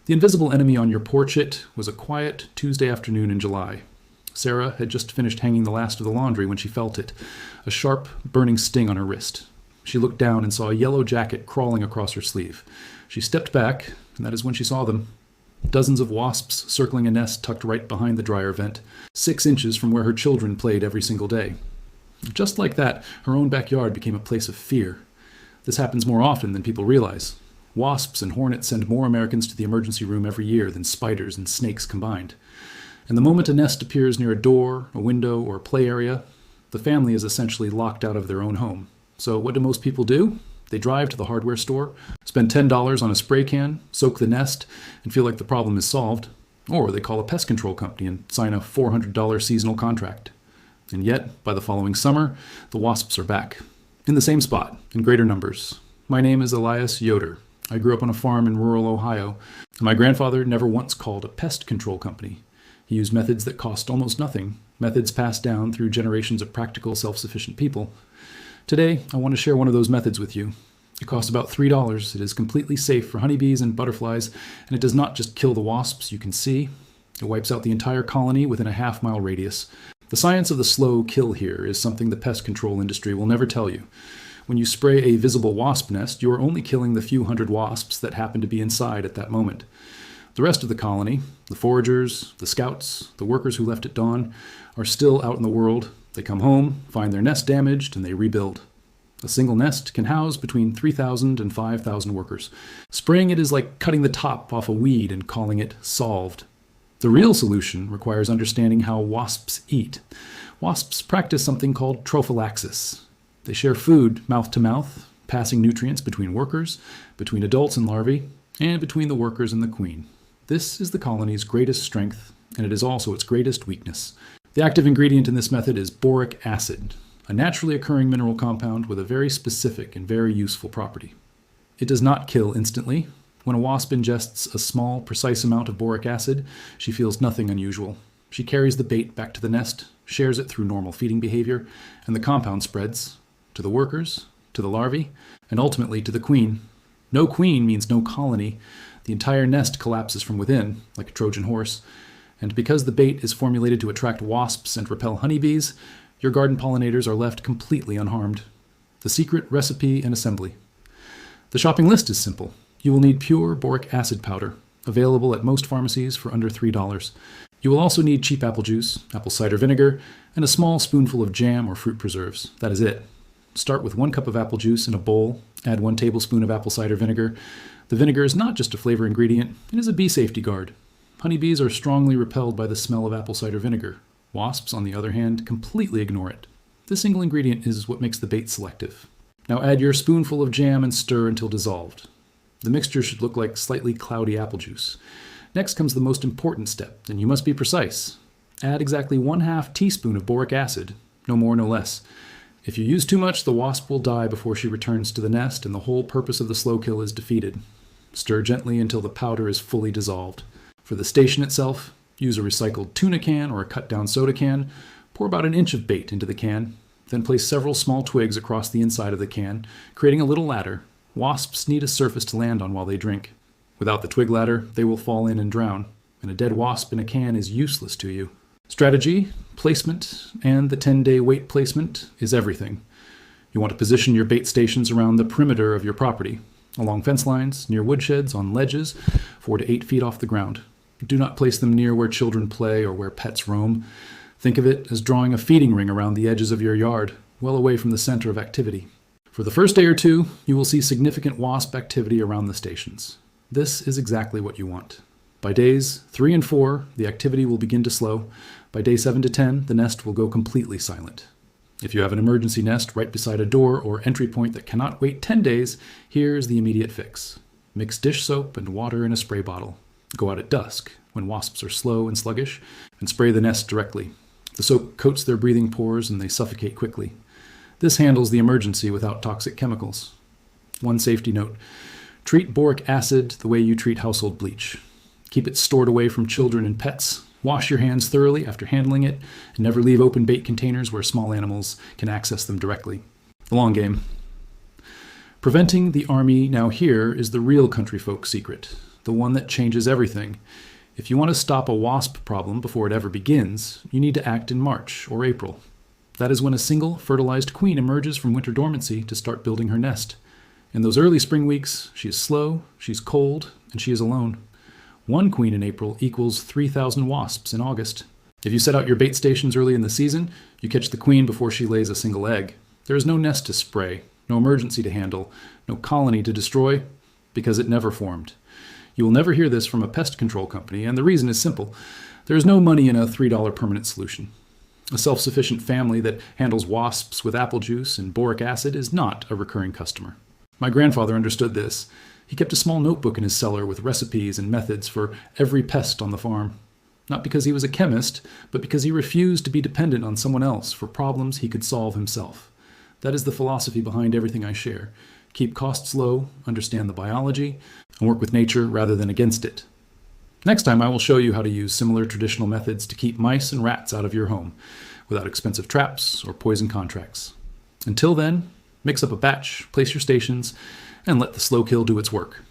The invisible enemy on your porch was a quiet Tuesday afternoon in July. Sarah had just finished hanging the last of the laundry when she felt it, a sharp, burning sting on her wrist. She looked down and saw a yellow jacket crawling across her sleeve. She stepped back, and that is when she saw them. Dozens of wasps circling a nest tucked right behind the dryer vent, 6 inches from where her children played every single day. Just like that, her own backyard became a place of fear. This happens more often than people realize. Wasps and hornets send more Americans to the emergency room every year than spiders and snakes combined. And the moment a nest appears near a door, a window, or a play area, the family is essentially locked out of their own home. So what do most people do? They drive to the hardware store, spend $10 on a spray can, soak the nest, and feel like the problem is solved. Or they call a pest control company and sign a $400 seasonal contract. And yet, by the following summer, the wasps are back. In the same spot, in greater numbers. My name is Elias Yoder. I grew up on a farm in rural Ohio, and my grandfather never once called a pest control company. He used methods that cost almost nothing, methods passed down through generations of practical, self-sufficient people. Today, I want to share one of those methods with you. It costs about $3. It is completely safe for honeybees and butterflies, and it does not just kill the wasps you can see. It wipes out the entire colony within a half-mile radius. The science of the slow kill here is something the pest control industry will never tell you. When you spray a visible wasp nest, you are only killing the few hundred wasps that happen to be inside at that moment. The rest of the colony, the foragers, the scouts, the workers who left at dawn, are still out in the world. They come home, find their nest damaged, and they rebuild. A single nest can house between 3,000 and 5,000 workers. Spraying it is like cutting the top off a weed and calling it solved. The real solution requires understanding how wasps eat. Wasps practice something called trophallaxis. They share food mouth to mouth, passing nutrients between workers, between adults and larvae, and between the workers and the queen. This is the colony's greatest strength, and it is also its greatest weakness. The active ingredient in this method is boric acid, a naturally occurring mineral compound with a very specific and very useful property. It does not kill instantly. When a wasp ingests a small, precise amount of boric acid, she feels nothing unusual. She carries the bait back to the nest, shares it through normal feeding behavior, and the compound spreads to the workers, to the larvae, and ultimately to the queen. No queen means no colony. The entire nest collapses from within, like a Trojan horse. And because the bait is formulated to attract wasps and repel honeybees, your garden pollinators are left completely unharmed. The secret recipe and assembly. The shopping list is simple. You will need pure boric acid powder, available at most pharmacies for under $3. You will also need cheap apple juice, apple cider vinegar, and a small spoonful of jam or fruit preserves. That is it. Start with 1 cup of apple juice in a bowl, add 1 tablespoon of apple cider vinegar. The vinegar is not just a flavor ingredient, it is a bee safety guard. Honeybees are strongly repelled by the smell of apple cider vinegar. Wasps, on the other hand, completely ignore it. This single ingredient is what makes the bait selective. Now add your spoonful of jam and stir until dissolved. The mixture should look like slightly cloudy apple juice. Next comes the most important step, and you must be precise. Add exactly 1/2 teaspoon of boric acid, no more, no less. If you use too much, the wasp will die before she returns to the nest, and the whole purpose of the slow kill is defeated. Stir gently until the powder is fully dissolved. For the station itself, use a recycled tuna can or a cut-down soda can. Pour about 1 inch of bait into the can. Then place several small twigs across the inside of the can, creating a little ladder. Wasps need a surface to land on while they drink. Without the twig ladder, they will fall in and drown, and a dead wasp in a can is useless to you. Strategy, placement, and the 10-day wait placement is everything. You want to position your bait stations around the perimeter of your property, along fence lines, near woodsheds, on ledges, 4 to 8 feet off the ground. Do not place them near where children play or where pets roam. Think of it as drawing a feeding ring around the edges of your yard, well away from the center of activity. For the first day or two, you will see significant wasp activity around the stations. This is exactly what you want. By days 3 and 4, the activity will begin to slow. By day 7 to 10, the nest will go completely silent. If you have an emergency nest right beside a door or entry point that cannot wait 10 days, here's the immediate fix. Mix dish soap and water in a spray bottle. Go out at dusk, when wasps are slow and sluggish, and spray the nest directly. The soap coats their breathing pores and they suffocate quickly. This handles the emergency without toxic chemicals. One safety note: treat boric acid the way you treat household bleach. Keep it stored away from children and pets. Wash your hands thoroughly after handling it, and never leave open bait containers where small animals can access them directly. The long game. Preventing the army now here is the real country folk secret. the one that changes everything. If you want to stop a wasp problem before it ever begins, you need to act in March or April. That is when a single fertilized queen emerges from winter dormancy to start building her nest. In those early spring weeks, she is slow, she's cold, and she is alone. One queen in April equals 3,000 wasps in August. If you set out your bait stations early in the season, you catch the queen before she lays a single egg. There is no nest to spray, no emergency to handle, no colony to destroy, because it never formed. You will never hear this from a pest control company, and the reason is simple. There is no money in a $3 permanent solution. A self-sufficient family that handles wasps with apple juice and boric acid is not a recurring customer. My grandfather understood this. He kept a small notebook in his cellar with recipes and methods for every pest on the farm. Not because he was a chemist, but because he refused to be dependent on someone else for problems he could solve himself. That is the philosophy behind everything I share. Keep costs low, understand the biology, and work with nature rather than against it. Next time I will show you how to use similar traditional methods to keep mice and rats out of your home without expensive traps or poison contracts. Until then, mix up a batch, place your stations, and let the slow kill do its work.